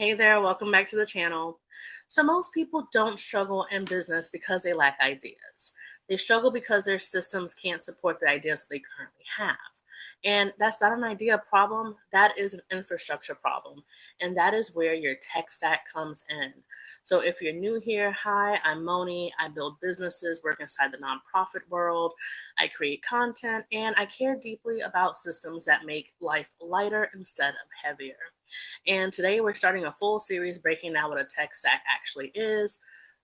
Hey there, welcome back to the channel. So most people don't struggle in business because they lack ideas. They struggle because their systems can't support the ideas they currently have. And that's not an idea problem, that is an infrastructure problem. And that is where your tech stack comes in. So if you're new here, hi, I'm Moni. I build businesses, work inside the nonprofit world. I create content, and I care deeply about systems that make life lighter instead of heavier. And today we're starting a full series breaking down what a tech stack actually is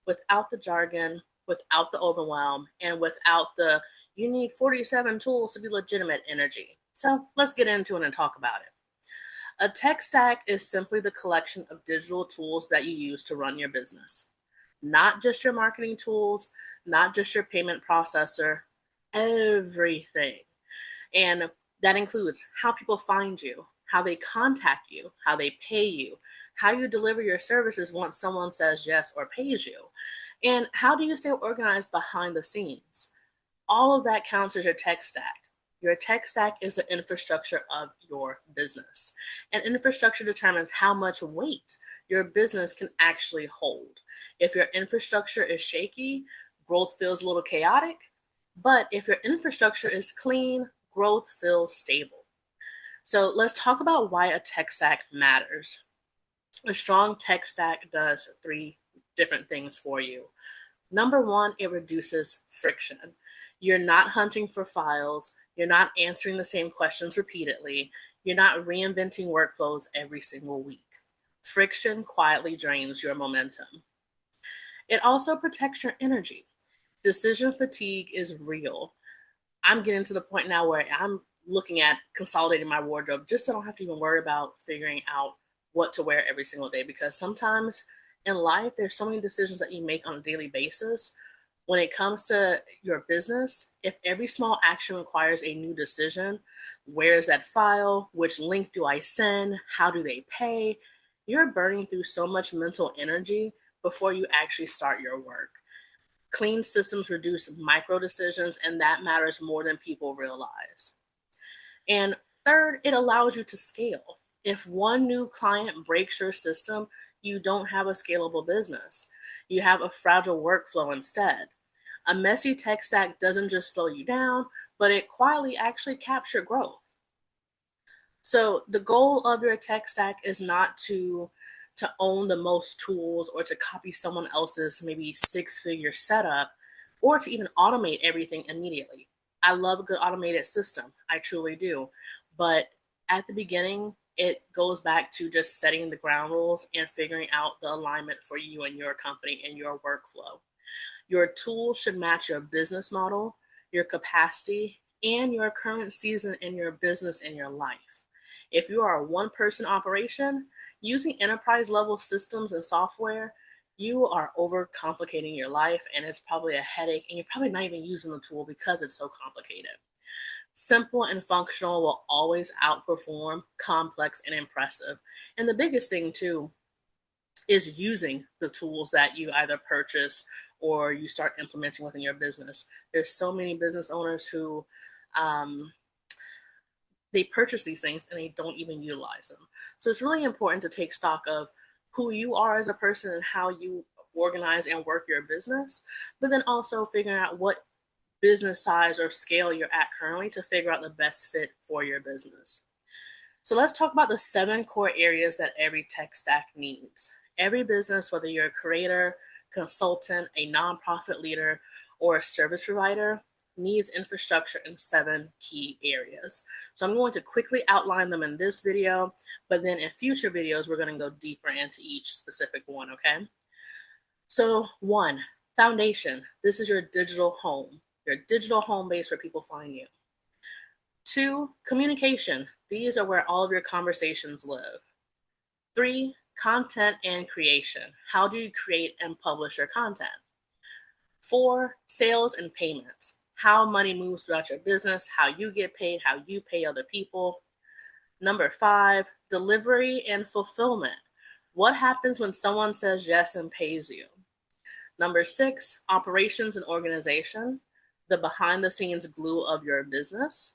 without the jargon, without the overwhelm, and without the you need 47 tools to be legitimate energy. So let's get into it and talk about it. A tech stack is simply the collection of digital tools that you use to run your business. Not just your marketing tools, not just your payment processor, everything. And that includes how people find you, how they contact you, how they pay you, how you deliver your services once someone says yes or pays you, and how do you stay organized behind the scenes. All of that counts as your tech stack. Your tech stack is the infrastructure of your business. And infrastructure determines how much weight your business can actually hold. If your infrastructure is shaky, growth feels a little chaotic. But if your infrastructure is clean, growth feels stable. So let's talk about why a tech stack matters. A strong tech stack does three different things for you. Number one, it reduces friction. You're not hunting for files. You're not answering the same questions repeatedly. You're not reinventing workflows every single week. Friction quietly drains your momentum. It also protects your energy. Decision fatigue is real. I'm getting to the point now where I'm looking at consolidating my wardrobe just so I don't have to even worry about figuring out what to wear every single day, because sometimes in life there's so many decisions that you make on a daily basis. When it comes to your business, if every small action requires a new decision, where is that file, which link do I send, how do they pay, you're burning through so much mental energy before you actually start your work. Clean systems reduce micro decisions, and that matters more than people realize. And third, it allows you to scale. If one new client breaks your system, you don't have a scalable business. You have a fragile workflow instead. A messy tech stack doesn't just slow you down, but it quietly actually captures growth. So the goal of your tech stack is not to own the most tools or to copy someone else's maybe six-figure setup or to even automate everything immediately. I love a good automated system. I truly do. But at the beginning, it goes back to just setting the ground rules and figuring out the alignment for you and your company and your workflow. Your tool should match your business model, your capacity, and your current season in your business and your life. If you are a one person operation, using enterprise level systems and software, you are overcomplicating your life and it's probably a headache, and you're probably not even using the tool because it's so complicated. Simple and functional will always outperform complex and impressive. And the biggest thing, too, is using the tools that you either purchase or you start implementing within your business. There's so many business owners who um, they purchase these things and they don't even utilize them. So it's really important to take stock of who you are as a person and how you organize and work your business, but then also figuring out what business size or scale you're at currently to figure out the best fit for your business. So let's talk about the 7 core areas that every tech stack needs. Every business, whether you're a creator, consultant, a nonprofit leader, or a service provider, needs infrastructure in 7 key areas. So I'm going to quickly outline them in this video, but then in future videos, we're going to go deeper into each specific one, okay? So 1, foundation. This is your digital home base where people find you. 2, communication. These are where all of your conversations live. 3, content and creation. How do you create and publish your content? 4, sales and payments. How money moves throughout your business, how you get paid, how you pay other people. Number 5, delivery and fulfillment. What happens when someone says yes and pays you? Number 6, operations and organization, the behind the scenes glue of your business.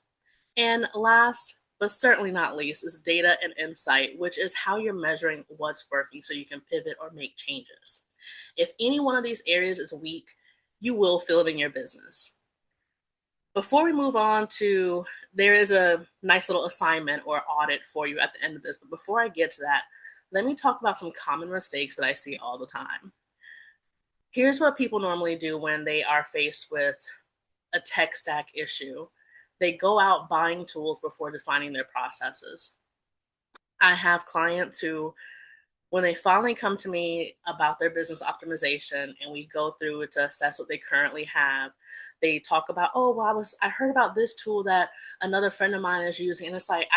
And last but certainly not least, is data and insight, which is how you're measuring what's working so you can pivot or make changes. If any one of these areas is weak, you will feel it in your business. Before we move on to, there is a nice little assignment or audit for you at the end of this, but before I get to that, let me talk about some common mistakes that I see all the time. Here's what people normally do when they are faced with a tech stack issue. They go out buying tools before defining their processes. I have clients who, when they finally come to me about their business optimization and we go through to assess what they currently have, they talk about, oh, well, I heard about this tool that another friend of mine is using. And it's like,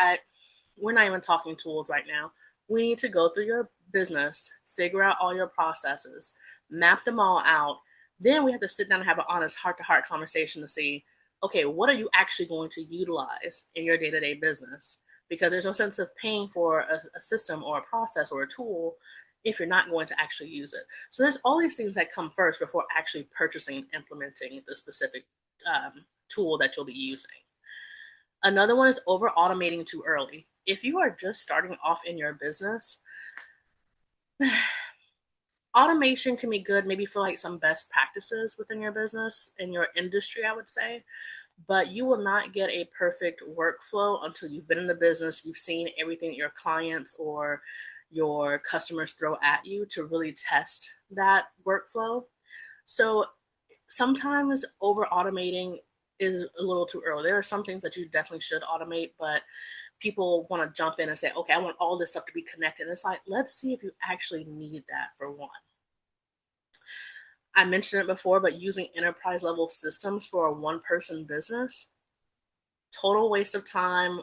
we're not even talking tools right now. We need to go through your business, figure out all your processes, map them all out. Then we have to sit down and have an honest heart to heart conversation to see, okay, what are you actually going to utilize in your day to day business? Because there's no sense of paying for a system or a process or a tool if you're not going to actually use it. So there's all these things that come first before actually purchasing and implementing the specific tool that you'll be using. Another one is over automating too early. If you are just starting off in your business, automation can be good maybe for like some best practices within your business, in your industry, I would say, but you will not get a perfect workflow until you've been in the business, you've seen everything that your clients or your customers throw at you to really test that workflow. So sometimes over automating is a little too early. There are some things that you definitely should automate, but people want to jump in and say, okay, I want all this stuff to be connected. And it's like, let's see if you actually need that for one. I mentioned it before, but using enterprise level systems for a one person business, total waste of time,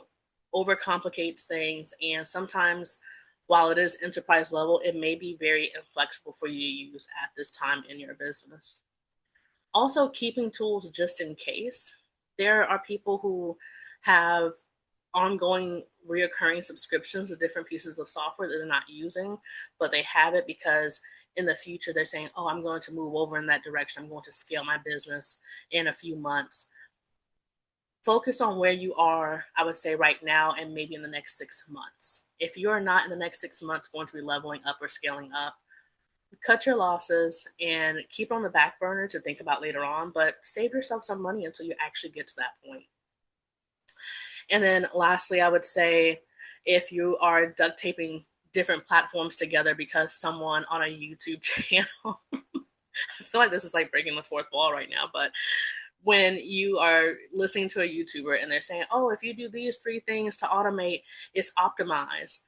overcomplicates things, and sometimes while it is enterprise level, it may be very inflexible for you to use at this time in your business. Also, keeping tools just in case. There are people who have ongoing reoccurring subscriptions to different pieces of software that they're not using, but they have it because in the future they're saying, oh, I'm going to move over in that direction. I'm going to scale my business in a few months. Focus on where you are, I would say, right now and maybe in the next 6 months. If you're not in the next 6 months going to be leveling up or scaling up, cut your losses and keep on the back burner to think about later on, but save yourself some money until you actually get to that point. And then lastly, I would say if you are duct taping different platforms together because someone on a YouTube channel, I feel like this is like breaking the fourth wall right now, but when you are listening to a YouTuber and they're saying, oh, if you do these 3 things to automate, it's optimized,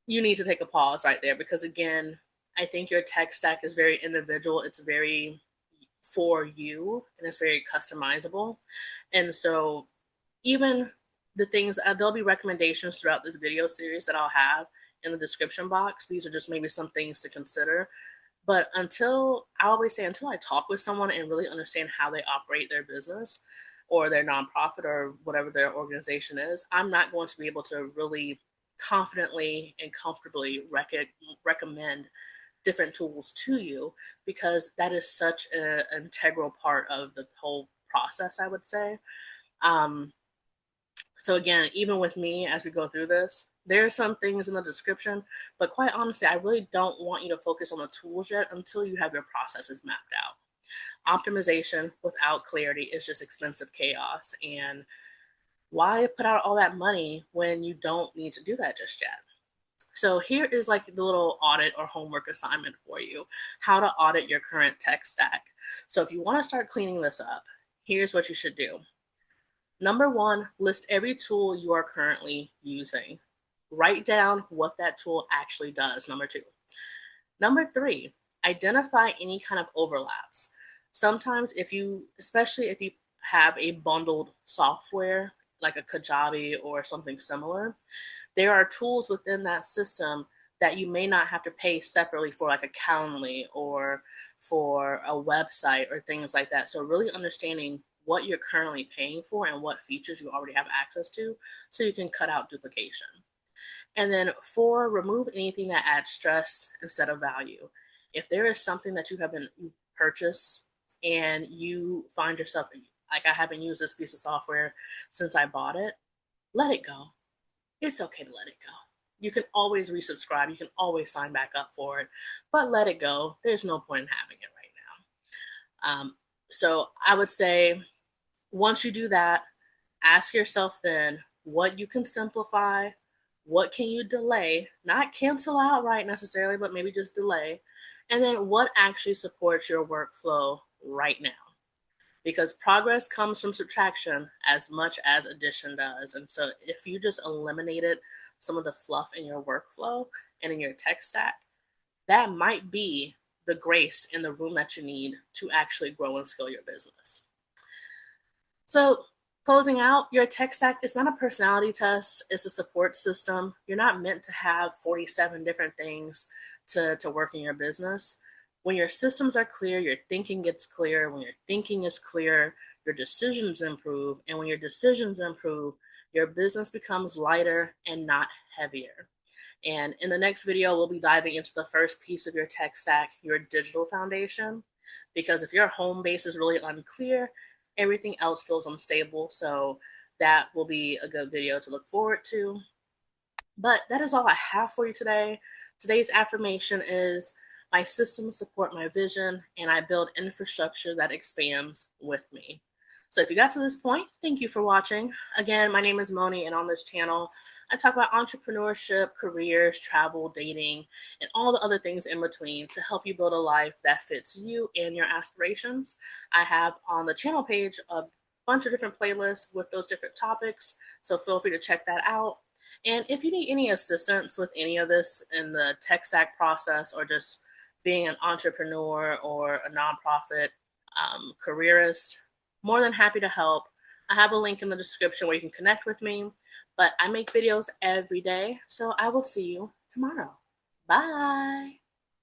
you need to take a pause right there because, again, I think your tech stack is very individual. It's very for you and it's very customizable. And so, even the things, there'll be recommendations throughout this video series that I'll have in the description box. These are just maybe some things to consider. But I always say, until I talk with someone and really understand how they operate their business or their nonprofit or whatever their organization is, I'm not going to be able to really confidently and comfortably recommend different tools to you because that is such an integral part of the whole process, I would say. So again, even with me, as we go through this, there are some things in the description, but quite honestly, I really don't want you to focus on the tools yet until you have your processes mapped out. Optimization without clarity is just expensive chaos. And why put out all that money when you don't need to do that just yet? So here is like the little audit or homework assignment for you, how to audit your current tech stack. So if you want to start cleaning this up, here's what you should do. Number one, list every tool you are currently using. Write down what that tool actually does. Number two. Number three, identify any kind of overlaps. Sometimes especially if you have a bundled software like a Kajabi or something similar, there are tools within that system that you may not have to pay separately for, like a Calendly or for a website or things like that. So really understanding what you're currently paying for and what features you already have access to so you can cut out duplication. And then 4, remove anything that adds stress instead of value. If there is something that you purchased and you find yourself like, I haven't used this piece of software since I bought it, let it go. it's okay to let it go. You can always resubscribe, you can always sign back up for it, but let it go. There's no point in having it right now. So I would say once you do that, ask yourself then what you can simplify, what can you delay, not cancel outright necessarily, but maybe just delay, and then what actually supports your workflow right now. Because progress comes from subtraction as much as addition does. And so if you just eliminated some of the fluff in your workflow and in your tech stack, that might be the grace in the room that you need to actually grow and scale your business. So, closing out, your tech stack is not a personality test, it's a support system. You're not meant to have 47 different things to work in your business. When your systems are clear, your thinking gets clear. When your thinking is clear, your decisions improve. And when your decisions improve, your business becomes lighter and not heavier. And in the next video, we'll be diving into the first piece of your tech stack, your digital foundation. Because if your home base is really unclear, everything else feels unstable. So that will be a good video to look forward to. But that is all I have for you today. Today's affirmation is my systems support my vision and I build infrastructure that expands with me. So if you got to this point, thank you for watching. Again, my name is Moni, and on this channel, I talk about entrepreneurship, careers, travel, dating, and all the other things in between to help you build a life that fits you and your aspirations. I have on the channel page a bunch of different playlists with those different topics, so feel free to check that out. And if you need any assistance with any of this in the tech stack process or just being an entrepreneur or a nonprofit careerist, more than happy to help. I have a link in the description where you can connect with me, but I make videos every day, so I will see you tomorrow. Bye.